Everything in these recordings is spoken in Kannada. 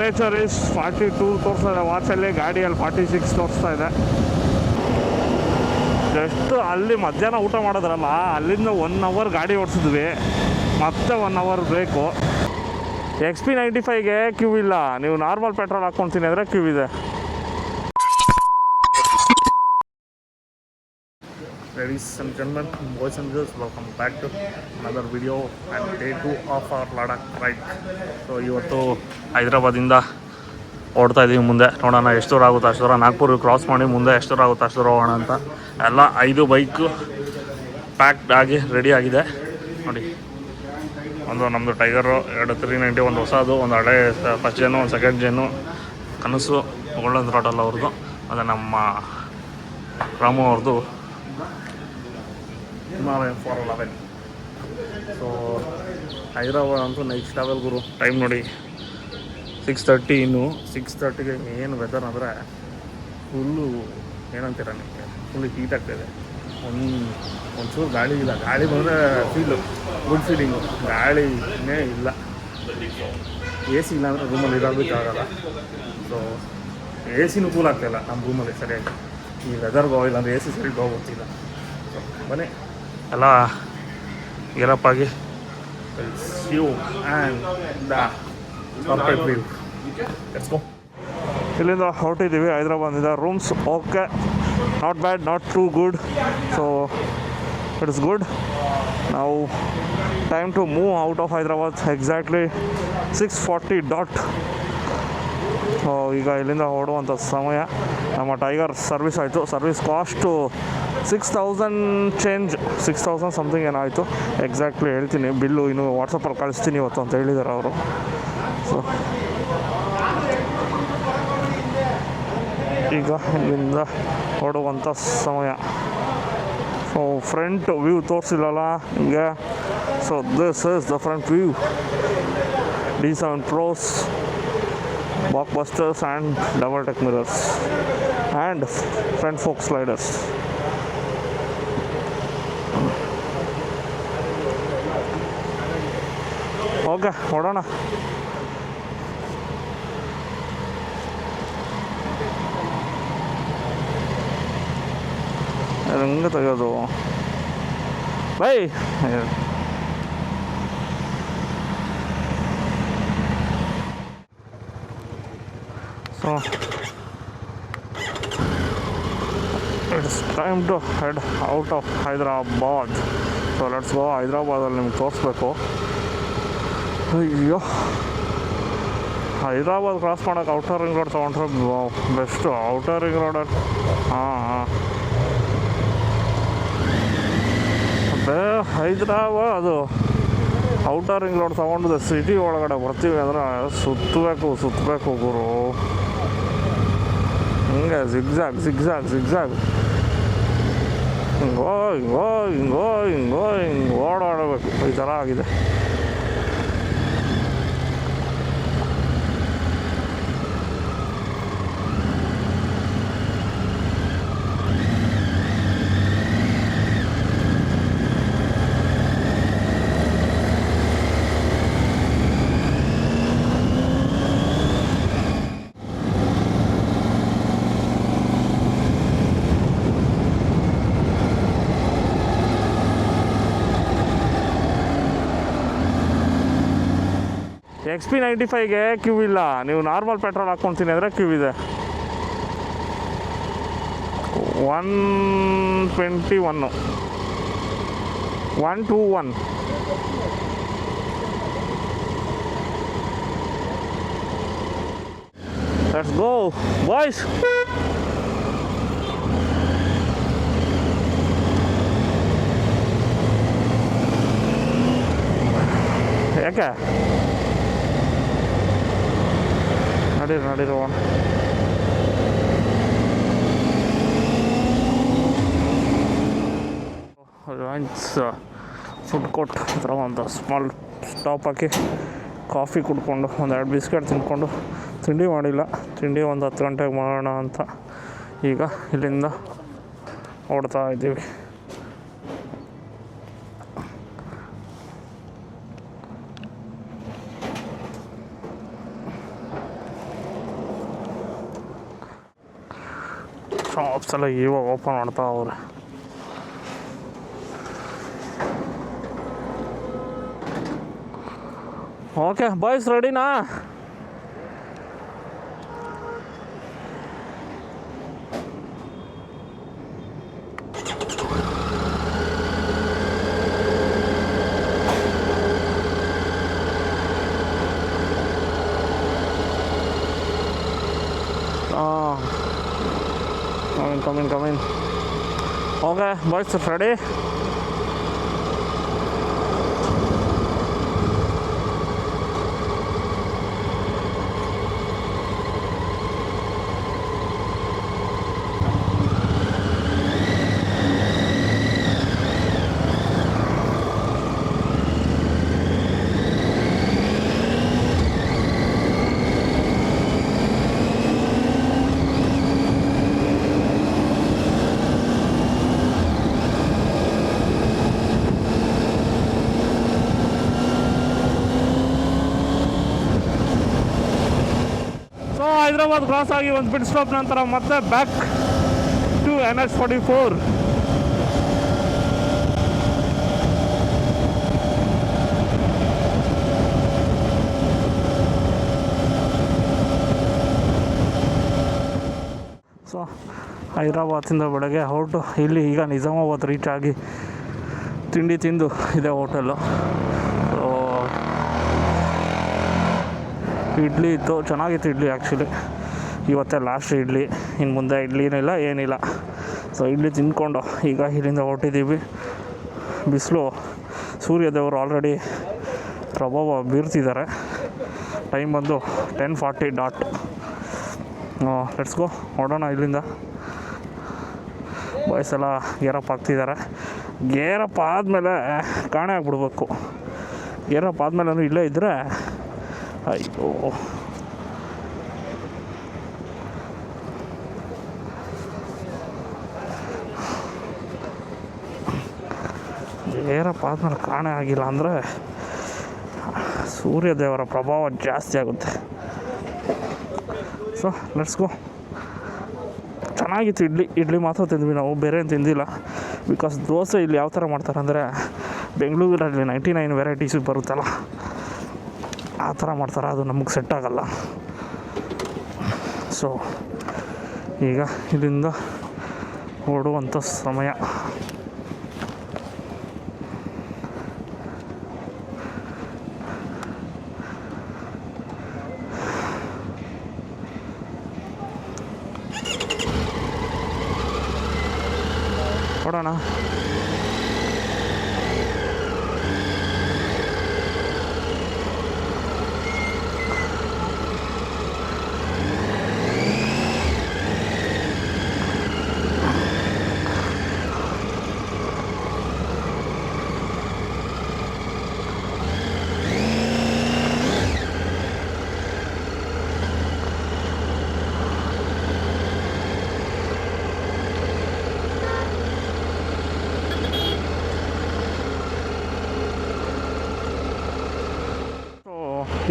ಟೆಂಪ್ರೇಚರ್ ಇಸ್ 42 ತೋರಿಸ್ತಾ ಇದೆ ವಾಚಲ್ಲಿ, ಗಾಡಿಯಲ್ಲಿ 46 ತೋರಿಸ್ತಾ ಇದೆ. ಜಸ್ಟ್ ಅಲ್ಲಿ ಮಧ್ಯಾಹ್ನ ಊಟ ಮಾಡೋದ್ರಲ್ಲ, ಅಲ್ಲಿಂದ 1 ಅವರ್ ಗಾಡಿ ಓಡಿಸಿದ್ವಿ, ಮತ್ತೆ 1 ಅವರ್ ಬೇಕು. XP95ಗೆ ಕ್ಯೂ ಇಲ್ಲ, ನೀವು ನಾರ್ಮಲ್ ಪೆಟ್ರೋಲ್ ಹಾಕ್ಕೊಳ್ತೀನಿ ಅಂದರೆ ಕ್ಯೂ ಇದೆ. Ladies and gentlemen, boys and girls, welcome back to another video and day 2 of our Ladakh ride. So ಇವತ್ತು ಹೈದ್ರಾಬಾದಿಂದ ಓಡ್ತಾ ಇದ್ದೀವಿ. ಮುಂದೆ ನೋಡೋಣ ಎಷ್ಟು ದೂರ ಆಗುತ್ತೆ ಅಷ್ಟು ದೂರ, ನಾಗ್ಪುರ್ ಕ್ರಾಸ್ ಮಾಡಿ ಮುಂದೆ ಎಷ್ಟು ದೂರ ಆಗುತ್ತೆ ಅಷ್ಟು ದೂರ ಹೋಗೋಣ ಅಂತ. ಎಲ್ಲ 5 ಬೈಕು ಪ್ಯಾಕ್ಡ್ ಆಗಿ ರೆಡಿ ಆಗಿದೆ ನೋಡಿ. ಒಂದು ನಮ್ಮದು ಟೈಗರು, 2 390, ಒಂದು ಹೊಸದು, ಒಂದು ಹಳೆ ಫಸ್ಟ್ ಜೆನ್ನು, ಒಂದು ಸೆಕೆಂಡ್ ಜೆನ್ನು, ಕನಸು ಗೋಲ್ಡನ್ ಥ್ರಾಟಲ್ ಅವ್ರದ್ದು, ಮತ್ತು ನಮ್ಮ ರಾಮು ಅವ್ರದ್ದು ಹಿಮಾಲಯನ್ 411. ಸೊ ಹೈದ್ರಾಬಾದ್ ಅಂತೂ ನೆಕ್ಸ್ಟ್ ಲೆವೆಲ್ ಗುರು. ಟೈಮ್ ನೋಡಿ 6:30. ಇನ್ನು 6:30ಗೆ ಏನು ವೆದರ್ ಅಂದರೆ ಫುಲ್ಲು ಏನಂತೀರ ನಿಮಗೆ, ಫುಲ್ಲು ಹೀಟ್ ಆಗ್ತಾಯಿದೆ. ಒಂಚೂರು ಗಾಳಿ ಇಲ್ಲ. ಗಾಳಿ ಬಂದರೆ ಫೀಲು ಗುಡ್ ಫೀಲಿಂಗು. ಗಾಳಿನೇ ಇಲ್ಲ. ಎ ಸಿ ಇಲ್ಲ ಅಂದರೆ ರೂಮಲ್ಲಿ ಇರೋದಕ್ಕಾಗಲ್ಲ. ಸೊ ಎ ಸಿನೂ ಕೂಲ್ ಆಗ್ತಾಯಿಲ್ಲ ನಮ್ಮ ರೂಮಲ್ಲಿ ಸರಿಯಾಗಿ. ಈ ವೆದರ್ಗೆ ಇಲ್ಲ ಅಂದರೆ ಎ ಸಿ ಸರಿ ಹೋಗ್ತಿಲ್ಲ. ಸೊ ಬನ್ನಿ ಎಲ್ಲ ಗೆರಪ್ಪಾಗಿ you and the corporate view. Let's go. ಇಲ್ಲಿಂದ ಹೊರಟಿದ್ದೀವಿ ಹೈದ್ರಾಬಾದಿಂದ. Rooms okay, not bad, not too good. So it is good. ನಾವು time to move out of Hyderabad exactly 6:40 dot. ಈಗ ಇಲ್ಲಿಂದ ಹೊರಡುವಂಥ ಸಮಯ. ನಮ್ಮ ಟೈಗರ್ ಸರ್ವಿಸ್ ಆಯಿತು. ಸರ್ವಿಸ್ ಕಾಸ್ಟು 6,000 ಚೇಂಜ್, 6,000 ಸಮಥಿಂಗ್ ಏನಾಯಿತು. ಎಕ್ಸಾಕ್ಟ್ಲಿ ಹೇಳ್ತೀನಿ, ಬಿಲ್ಲು ಇನ್ನು ವಾಟ್ಸಪ್ಪಲ್ಲಿ ಕಳಿಸ್ತೀನಿ ಇವತ್ತು ಅಂತ ಹೇಳಿದ್ದಾರೆ ಅವರು. ಸೊ ಈಗ ಇಲ್ಲಿಂದ ಹೊರಡುವಂಥ ಸಮಯ. ಸೊ ಫ್ರಂಟ್ ವ್ಯೂ ತೋರಿಸಿಲ್ಲಲ್ಲ ಹಿಂಗೆ. So this is the front view. D7 Pros, blockbusters and double deck mirrors and front fork sliders. Okay ಹೊಡೋಣ. ಹೆಂಗೆ ತೆಗೆಯೋದು ಬೈ? So it's time to head out of Hyderabad. So let's go. ಹೈದ್ರಾಬಾದಲ್ಲಿ ನಿಮ್ಗೆ ತೋರಿಸ್ಬೇಕು. ಅಯ್ಯೋ, ಹೈದ್ರಾಬಾದ್ ಕ್ರಾಸ್ ಮಾಡೋಕೆ ಔಟರ್ ರಿಂಗ್ ರೋಡ್ ತೊಗೊಂಡ್ರೆ ಬೆಸ್ಟು. ಔಟರ್ ರಿಂಗ್ ರೋಡಲ್ಲಿ ಅದೇ ಹೈದ್ರಾಬಾದ್ ಔಟರ್ ರಿಂಗ್ ರೋಡ್ ತೊಗೊಂಡು ಸಿಟಿ ಒಳಗಡೆ ಬರ್ತೀವಿ ಅಂದರೆ ಸುತ್ತಬೇಕು ಗುರು. ಹಿಂಗೆ ಜಿಗ್ಜಾಗ್ ಹಿಂಗೆ ಓಡಾಡಬೇಕು. ಈ ಥರ ಆಗಿದೆ. XP95ಗೆ ಕ್ಯೂ ಇಲ್ಲ, ನೀವು ನಾರ್ಮಲ್ ಪೆಟ್ರೋಲ್ ಹಾಕ್ಕೊಳ್ತೀನಿ ಅಂದರೆ ಕ್ಯೂ ಇದೆ. 121 121. Let's go boys. ಯಾಕೆ ನಡೀರುವ ರಿಲಯನ್ಸ್ ಫುಡ್ ಕೋರ್ಟ್ ಹತ್ರ ಒಂದು ಸ್ಮಾಲ್ ಸ್ಟಾಪ್ ಹಾಕಿ ಕಾಫಿ ಕುಡ್ಕೊಂಡು 1-2 ಬಿಸ್ಕೆಟ್ ತಿಂದ್ಕೊಂಡು, ತಿಂಡಿ ಮಾಡಿಲ್ಲ, ತಿಂಡಿ ಒಂದು 10 ಗಂಟೆಗೆ ಮಾಡೋಣ ಅಂತ ಈಗ ಇಲ್ಲಿಂದ ಓಡ್ತಾ ಇದ್ದೀವಿ. ಶಾಪ್ಸ್ ಎಲ್ಲ ಇವಾಗ ಓಪನ್ ಮಾಡ್ತಾ ಅವ್ರೆ. ಓಕೆ ಬಾಯ್ಸ್, ರೆಡಿನಾ? Come in. Okay, boys, ready? Hyderabad cross ಆಗಿ ಒಂದು ಪಿಟ್ ಸ್ಟಾಪ್ ನಂತರ ಮತ್ತೆ ಬ್ಯಾಕ್ ಟು NH44. ಸೊ ಹೈದರಾಬಾದಿಂದ ಬೆಳಗ್ಗೆ ಹೊರಟು ಇಲ್ಲಿ ಈಗ ನಿಜಾಮಾಬಾದ್ ರೀಚ್ ಆಗಿ ತಿಂಡಿ ತಿಂದು ಇದೆ ಹೋಟೆಲ್ಲು. ಇಡ್ಲಿ ಇತ್ತು, ಚೆನ್ನಾಗಿತ್ತು ಇಡ್ಲಿ. ಆ್ಯಕ್ಚುಲಿ ಇವತ್ತೇ ಲಾಸ್ಟ್ ಇಡ್ಲಿ, ಇನ್ನು ಮುಂದೆ ಇಡ್ಲಿನಿಲ್ಲ ಏನಿಲ್ಲ. ಸೊ ಇಡ್ಲಿ ತಿಂದ್ಕೊಂಡು ಈಗ ಇಲ್ಲಿಂದ ಹೊರಟಿದ್ದೀವಿ. ಬಿಸಿಲು, ಸೂರ್ಯದೇವರು ಆಲ್ರೆಡಿ ಪ್ರಭಾವ ಬೀರ್ತಿದ್ದಾರೆ. ಟೈಮ್ ಬಂದು 10:40 ಡಾಟ್. ಲೆಟ್ಸ್ ಗೋ, ಹೊರಡೋಣ ಇಲ್ಲಿಂದ. ಬಾಯ್ಸ್ ಎಲ್ಲ ಗೇರಪ್ ಆಗ್ತಿದ್ದಾರೆ. ಗೇರಪ್ ಆದಮೇಲೆ ಕಾಣೆ ಆಗಿಬಿಡ್ಬೇಕು. ಗೇರಪ್ ಆದಮೇಲೆ ಇಲ್ಲೇ ಇದ್ದರೆ ಅಯ್ಯೋ, ಗೇರಪ್ ಆದಮೇಲೆ ಕಾಣೆ ಆಗಿಲ್ಲ ಅಂದರೆ ಸೂರ್ಯದೇವರ ಪ್ರಭಾವ ಜಾಸ್ತಿ ಆಗುತ್ತೆ. So let's go. ಚೆನ್ನಾಗಿತ್ತು ಇಡ್ಲಿ ಮಾತ್ರ ತಿಂದ್ವಿ ನಾವು, ಬೇರೆ ಏನು ತಿಂದಿಲ್ಲ. ಬಿಕಾಸ್ ದೋಸೆ ಇಲ್ಲಿ ಯಾವ ಥರ ಮಾಡ್ತಾರೆ ಅಂದರೆ, ಬೆಂಗಳೂರಲ್ಲಿ 99 ವೆರೈಟೀಸ್ ಬರುತ್ತಲ್ಲ, ಆ ಥರ ಮಾಡ್ತಾರೆ. ಅದು ನಮಗೆ ಸೆಟ್ ಆಗಲ್ಲ. ಸೊ ಈಗ ಇಲ್ಲಿಂದ ಹೊರಡುವಂಥ ಸಮಯ. ಹೊರಡೋಣ.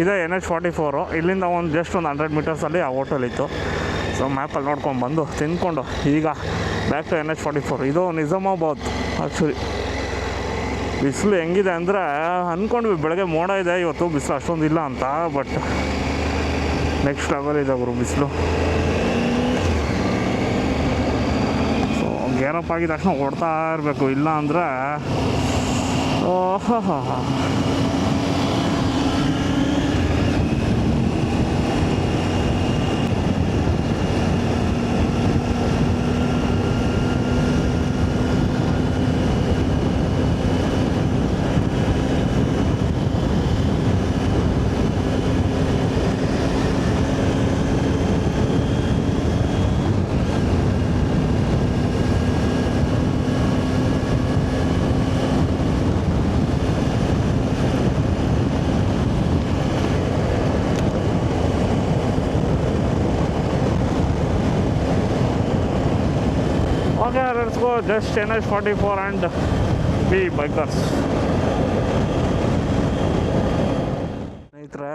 ಇದೇ NH44. ಇಲ್ಲಿಂದ ಜಸ್ಟ್ ಒಂದು 100 ಮೀಟರ್ಸಲ್ಲಿ ಆ ಹೋಟೆಲ್ ಇತ್ತು. ಸೊ ಮ್ಯಾಪಲ್ಲಿ ನೋಡ್ಕೊಂಡು ಬಂದು ತಿಂದ್ಕೊಂಡು ಈಗ ಬ್ಯಾಕ್ ಟು NH44. ಇದು ನಿಜಾಮಾಬಾದ್. ಆ್ಯಕ್ಚುಲಿ ಬಿಸಿಲು ಹೆಂಗಿದೆ ಅಂದರೆ, ಅಂದ್ಕೊಂಡ್ವಿ ಬೆಳಗ್ಗೆ ಮೋಡ ಇದೆ, ಇವತ್ತು ಬಿಸಿಲು ಅಷ್ಟೊಂದಿಲ್ಲ ಅಂತ. ಬಟ್ ನೆಕ್ಸ್ಟ್ ಲೆವೆಲ್ ಇದೆ ಗುರು ಬಿಸಿಲು. ಸೊ ಗೇರಪ್ ಆಗಿದ ತಕ್ಷಣ ಓಡ್ತಾ ಇರಬೇಕು, ಇಲ್ಲ ಅಂದರೆ ಓಹೋ. Okay, let's go just NH44 and be bikers. ಸ್ನೇಹಿತರೆ,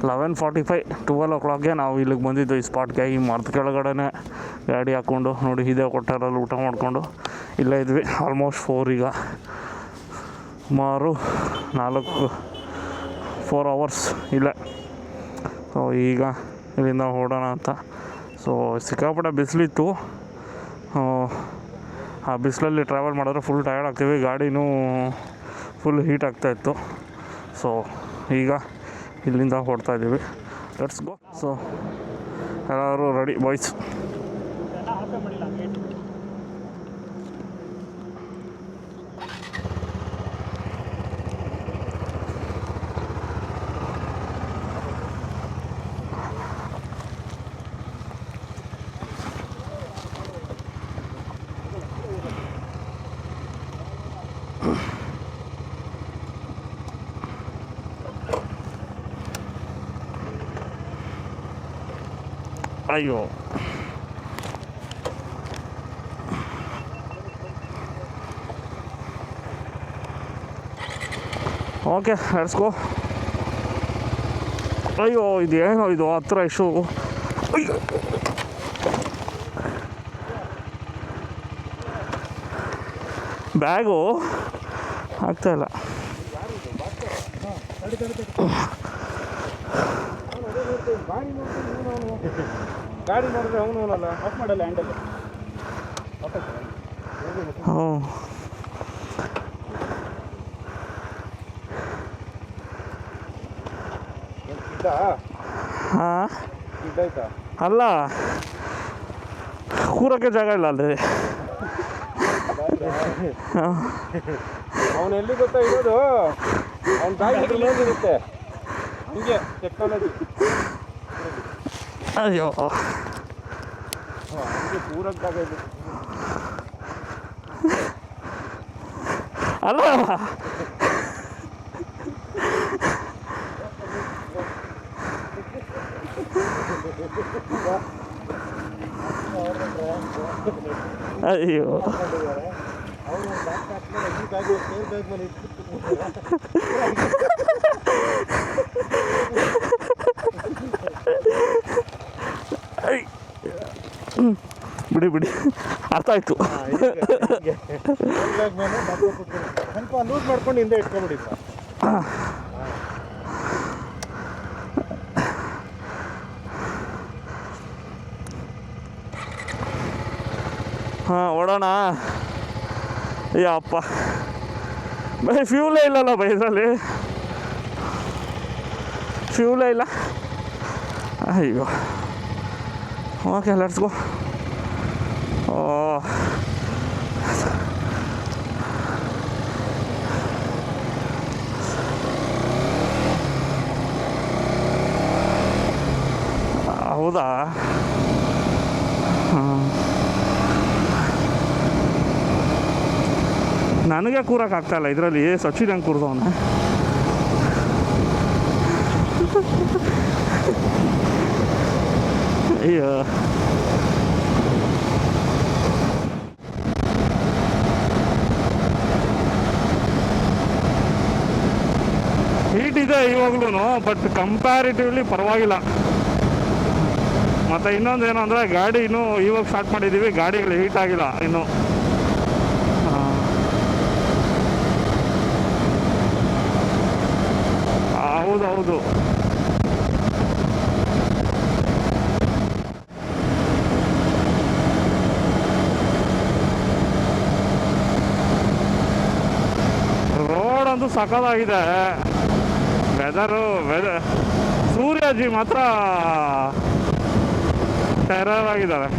11:45 12 ನಾವು ಇಲ್ಲಿಗೆ ಬಂದಿದ್ದು ಈ ಸ್ಪಾಟ್ಗೆ. ಈ ಮರದ ಕೆಳಗಡೆ ಗಾಡಿ ಹಾಕ್ಕೊಂಡು ನೋಡಿ ಇದೇ ಕೊಟ್ಟಾರಲ್ಲಿ ಊಟ ಮಾಡಿಕೊಂಡು ಇಲ್ಲೇ ಇದ್ವಿ. ಆಲ್ಮೋಸ್ಟ್ 4 ಈಗ ಸುಮಾರು 4 ಅವರ್ಸ್ ಇಲ್ಲೇ. ಸೊ ಈಗ ಇಲ್ಲಿಂದ ಹೊರಡೋಣ ಅಂತ. ಸೊ ಸಿಕ್ಕಾಪಟ್ಟೆ ಬಿಸಿಲಿತ್ತು. ಆ ಬಿಸಿಲಲ್ಲಿ ಟ್ರಾವೆಲ್ ಮಾಡಿದ್ರೆ ಫುಲ್ ಟಯರ್ಡ್ ಆಗ್ತೀವಿ, ಗಾಡಿನೂ ಫುಲ್ ಹೀಟ್ ಆಗ್ತಾಯಿತ್ತು. ಸೊ ಈಗ ಇಲ್ಲಿಂದ ಹೊರಡ್ತಾಯಿದ್ದೀವಿ. Let's go. ಸೊ ಎಲ್ಲರೂ ರೆಡಿ ಬಾಯ್ಸ್. ಅಯ್ಯೋ ಓಕೆ ಲೆಟ್ಸ್ ಗೋ. ಅಯ್ಯೋ ಇದು ಏನೋ ಇದು ಹತ್ರ ಇಶ್ಯೂ. ಅಯ್ಯೋ ಬ್ಯಾಗು ಆಗ್ತಾಯಿಲ್ಲ. ಗಾಡಿ ನೋಡಿದ್ರೆ ಅವನಲ್ಲ ಆಫ್ ಮಾಡಲ್ಲ ಹ್ಯಾಂಡಲ್. ಹ್ಞೂ ಹಾಂ ಅಲ್ಲ ಕೂರಕ್ಕೆ ಜಾಗ ಇಲ್ಲ ಅಲ್ರಿ. ಅವನು ಎಲ್ಲಿ ಗೊತ್ತಾ ಇರೋದು, ಅವನ ಬ್ಯಾಗ್ ಇರುತ್ತೆ ಹಂಗೆ ಟೆಕ್ನಾಲಜಿ. ಅಯ್ಯೋ ಹಂಗೆ ಕೂರಕ್ಕೆ ಜಾಗ ಇದೆ. ಅಲ್ಲ ಅಯ್ಯೋ ಬಿಡಿ ಬಿಡಿ ಅರ್ಥ ಆಯ್ತು. ಸ್ವಲ್ಪ ಲೂಸ್ ಮಾಡ್ಕೊಂಡು ಹಿಂದೆ ಇಟ್ಕೊಂಡ್ಬಿಡಿ. ಹಾಂ ಓಡೋಣ. ಅಯ್ಯಪ್ಪ ಬೈ ಫ್ಯೂಲೇ ಇಲ್ಲಲ್ಲ ಬೈ ಇದರಲ್ಲಿ, ಫ್ಯೂಲೇ ಇಲ್ಲ. ಅಯ್ಯೋ ಓಕೆ ಲೆಟ್ಸ್ ಗೋ. ಓ ಹೌದಾ? ಹಾಂ ನನಗೆ ಕೂರಕ್ಕಾಗ್ತಾಯಿಲ್ಲ ಇದರಲ್ಲಿ. ಸಚಿನ್ ಹೆಂಗೆ ಕೂರ್ದವನೆ. ಅಯ್ಯೋ ಹೀಟ್ ಇದೆ ಇವಾಗ್ಲೂ, ಬಟ್ ಕಂಪ್ಯಾರಿಟಿವ್ಲಿ ಪರವಾಗಿಲ್ಲ. ಮತ್ತು ಇನ್ನೊಂದು ಏನು ಅಂದರೆ ಗಾಡಿ ಇನ್ನೂ ಇವಾಗ ಸ್ಟಾರ್ಟ್ ಮಾಡಿದ್ದೀವಿ, ಗಾಡಿಗಳು ಹೀಟ್ ಆಗಿಲ್ಲ ಇನ್ನೂ. ಹೌದೌದು ರೋಡ್ ಅಂತೂ ಸಖತ್ತಾಗಿದೆ. ವೆದರ್ ಸೂರ್ಯಜಿ ಮಾತ್ರ ಟೆರರ್ ಆಗಿದ್ದಾರೆ.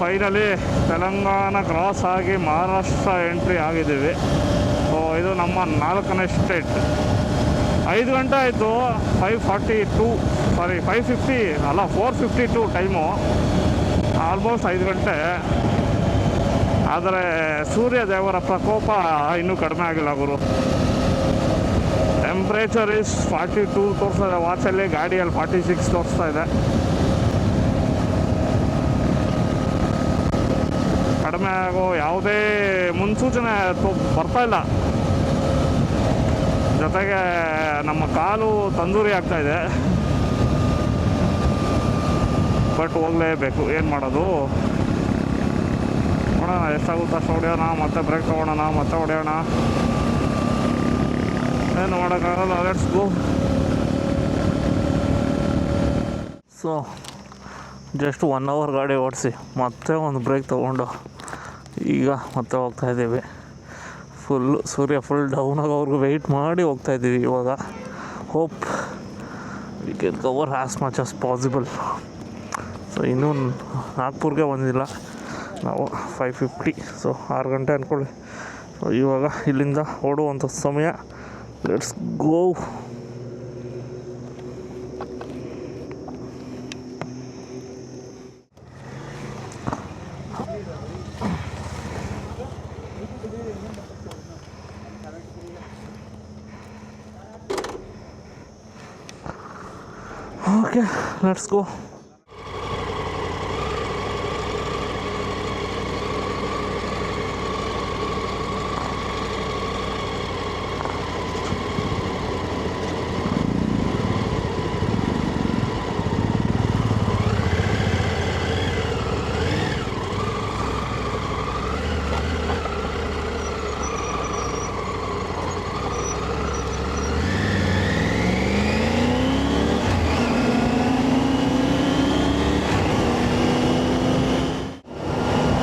ಫೈನಲಿ ತೆಲಂಗಾಣ ಕ್ರಾಸ್ ಆಗಿ ಮಹಾರಾಷ್ಟ್ರ ಎಂಟ್ರಿ ಆಗಿದ್ದೀವಿ. ಸೊ ಇದು ನಮ್ಮ 4ನೇ ಸ್ಟೇಟ್. 5 ಗಂಟೆ ಆಯಿತು. 5:42 ಸಾರಿ 5:50 ಅಲ್ಲ 4:52 ಟೈಮು, ಆಲ್ಮೋಸ್ಟ್ 5 ಗಂಟೆ. ಆದರೆ ಸೂರ್ಯ ದೇವರ ಪ್ರಕೋಪ ಇನ್ನೂ ಕಡಿಮೆ ಆಗಿಲ್ಲ ಗುರು. ಟೆಂಪ್ರೇಚರ್ ಇಸ್ 42 ತೋರಿಸ್ತಾ ಇದೆ ವಾಚಲ್ಲಿ, ಗಾಡಿಯಲ್ಲಿ 46 ತೋರಿಸ್ತಾ ಇದೆ. ಕಡಿಮೆ ಆಗೋ ಯಾವುದೇ ಮುನ್ಸೂಚನೆ ಬರ್ತಾ ಇಲ್ಲ. ಜೊತೆಗೆ ನಮ್ಮ ಕಾಲು ತಂದೂರಿ ಆಗ್ತಾಯಿದೆ. ಬಟ್ ಹೋಗಲೇಬೇಕು, ಏನು ಮಾಡೋದು. ನೋಡೋಣ ಎಷ್ಟಾಗುತ್ತೋ ಅಷ್ಟು ಹೊಡೆಯೋಣ, ಮತ್ತೆ ಬ್ರೇಕ್ ತೊಗೊಳೋಣ, ಮತ್ತೆ ಹೊಡೆಯೋಣ. ಏನು ಮಾಡೋಕ್ಕಾಗಲ್ಲ. Let's go. So just 1 hour ಗಾಡಿ ಓಡಿಸಿ ಮತ್ತೆ ಒಂದು ಬ್ರೇಕ್ ತೊಗೊಂಡು ಈಗ ಮತ್ತೆ ಹೋಗ್ತಾಯಿದ್ದೀವಿ. ಸೂರ್ಯ ಫುಲ್ ಡೌನ್ ಆಗೋವ್ರಿಗೂ ವೆಯ್ಟ್ ಮಾಡಿ ಹೋಗ್ತಾಯಿದ್ದೀವಿ. ಇವಾಗ hope we can cover as much as possible. So ಇನ್ನೂ ನಾಗ್ಪುರ್ಗೆ ಬಂದಿಲ್ಲ ನಾವು. 5:50, ಸೊ 6 ಗಂಟೆ ಅಂದ್ಕೊಳ್ಳಿ. ಸೊ ಇವಾಗ ಇಲ್ಲಿಂದ ಓಡುವಂಥ ಸಮಯ. Let's go. Okay, let's go.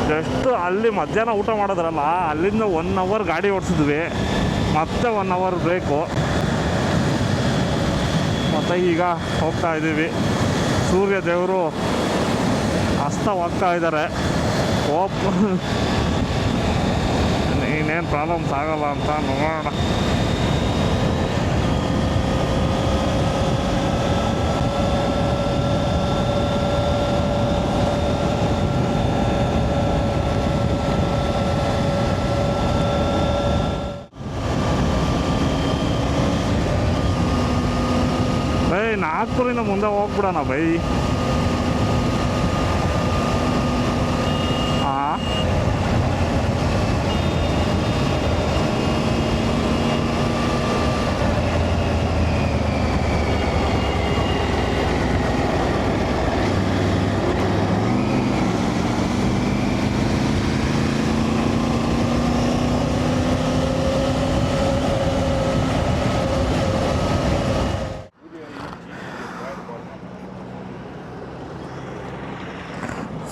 Just ಅಲ್ಲಿ ಮಧ್ಯಾಹ್ನ ಊಟ ಮಾಡೋದ್ರಲ್ಲ, ಅಲ್ಲಿಂದ 1 ಅವರ್ ಗಾಡಿ ಓಡಿಸಿದ್ವಿ, ಮತ್ತೆ 1 ಅವರ್ ಬ್ರೇಕು, ಮತ್ತು ಈಗ ಹೋಗ್ತಾ ಇದ್ದೀವಿ. ಸೂರ್ಯ ದೇವರು ಅಸ್ತವಾಗ್ತಾ ಇದ್ದಾರೆ. ಹೋಪ್ ಇನ್ನೇನು ಪ್ರಾಬ್ಲಮ್ಸ್ ಆಗಲ್ಲ ಅಂತ ನೋಡೋಣ. ನಾಗ್ಪುರಿಂದ ಮುಂದೆ ಹೋಗ್ಬಿಡೋಣ ಬೈ. ಹಾಂ,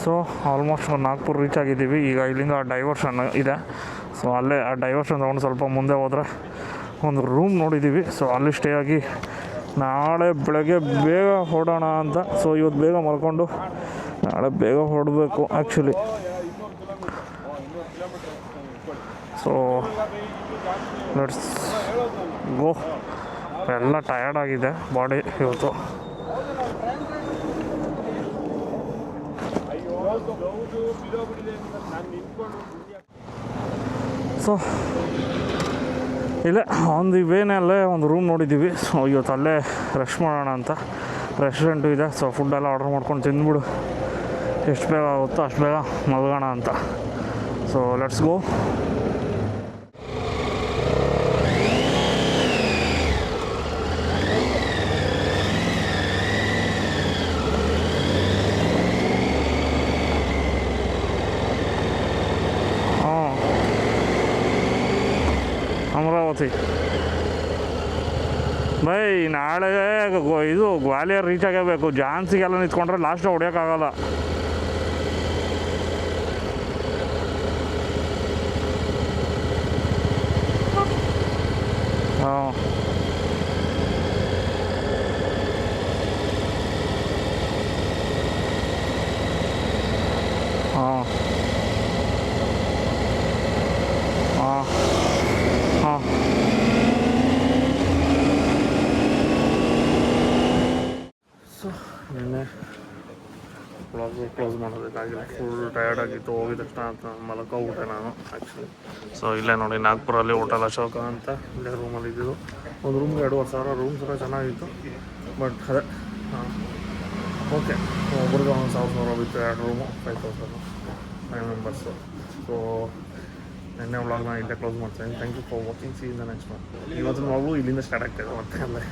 ಸೊ ಆಲ್ಮೋಸ್ಟ್ ನಾಗ್ಪುರ್ ರೀಚ್ ಆಗಿದ್ದೀವಿ. ಈಗ ಇಲ್ಲಿಂದ ಡೈವರ್ಷನ್ ಇದೆ. ಸೊ ಅಲ್ಲೇ ಆ ಡೈವರ್ಷನ್ ತೊಗೊಂಡು ಸ್ವಲ್ಪ ಮುಂದೆ ಹೋದರೆ ಒಂದು ರೂಮ್ ನೋಡಿದ್ದೀವಿ. ಸೊ ಅಲ್ಲಿ ಸ್ಟೇ ಆಗಿ ನಾಳೆ ಬೆಳಗ್ಗೆ ಬೇಗ ಹೊರಡೋಣ ಅಂತ. ಸೊ ಇವತ್ತು ಬೇಗ ಮಲ್ಕೊಂಡು ನಾಳೆ ಬೇಗ ಹೊರಡಬೇಕು ಆ್ಯಕ್ಚುಲಿ. So let's go. ಎಲ್ಲ ಟಯರ್ಡ್ ಆಗಿದೆ ಬಾಡಿ ಇವತ್ತು. ಸೊ ಇಲ್ಲೇ ಆನ್ ದಿ ವೇನಲ್ಲೇ ಒಂದು ರೂಮ್ ನೋಡಿದ್ದೀವಿ. ಸೊ ಇವತ್ತು ಅಲ್ಲೇ ರೆಸ್ಟ್ ಮಾಡೋಣ ಅಂತ. ರೆಸ್ಟೋರೆಂಟು ಇದೆ. ಸೊ ಫುಡ್ಡೆಲ್ಲ ಆರ್ಡ್ರ್ ಮಾಡ್ಕೊಂಡು ತಿಂದ್ಬಿಡು ಎಷ್ಟು ಬೇಗ ಆಗುತ್ತೋ ಅಷ್ಟು ಬೇಗ ಮಲ್ಗೋಣ ಅಂತ. So let's go. Amaravati by. ನಾಳೆ ಇದು ಗ್ವಾಲಿಯರ್ ರೀಚ್ ಆಗಬೇಕು. ಜಾನ್ಸಿಗೆಲ್ಲ ನಿಂತ್ಕೊಂಡ್ರೆ ಲಾಸ್ಟ್ ಹೊಡಿಯೋಕ್ಕಾಗಲ್ಲ. ಹಾಂ, ಹಾಂ, ಹಾಂ, ಹಾಂ. ಯೂಸ್ ಮಾಡೋದಕ್ಕಾಗಿಲ್ಲ. ಫುಲ್ ಟಯರ್ಡ್ ಆಗಿತ್ತು. ಹೋಗಿದ ತಕ್ಷಣ ಮಲ್ಕೋಗ್ಬಿಟ್ಟೆ ನಾನು ಆ್ಯಕ್ಚುಲಿ. ಸೊ ಇಲ್ಲೇ ನೋಡಿ ನಾಗ್ಪುರಲ್ಲಿ ಹೋಟೆಲ್ ಅಶೋಕ ಅಂತ ಇಲ್ಲೇ ರೂಮಲ್ಲಿ ಇದ್ದಿದ್ದು. ಒಂದು ರೂಮ್ಗೆ 2,500 ರೂಮ್ಸ್ ಎಲ್ಲ ಚೆನ್ನಾಗಿತ್ತು. ಬಟ್ ಅದೇ ಓಕೆ, ಒಬ್ರಿಗೆ ಒಂದು 1,000 ಬಿತ್ತು 2 ರೂಮು 5,000 5 ಮೆಂಬರ್ಸು. ಸೊ ನೆನ್ನೆ ವ್ಲಾಗ್ನ ಇಲ್ಲೇ ಕ್ಲೋಸ್ ಮಾಡ್ತಾಯಿದ್ದೀನಿ. Thank you for watching. See in the next one. ಇವತ್ತಿನ ವ್ಲಾಗು ಇಲ್ಲಿಂದ ಸ್ಟಾರ್ಟ್ ಆಗ್ತಾಯಿದೆ ಮತ್ತೆ ಅಲ್ಲೇ.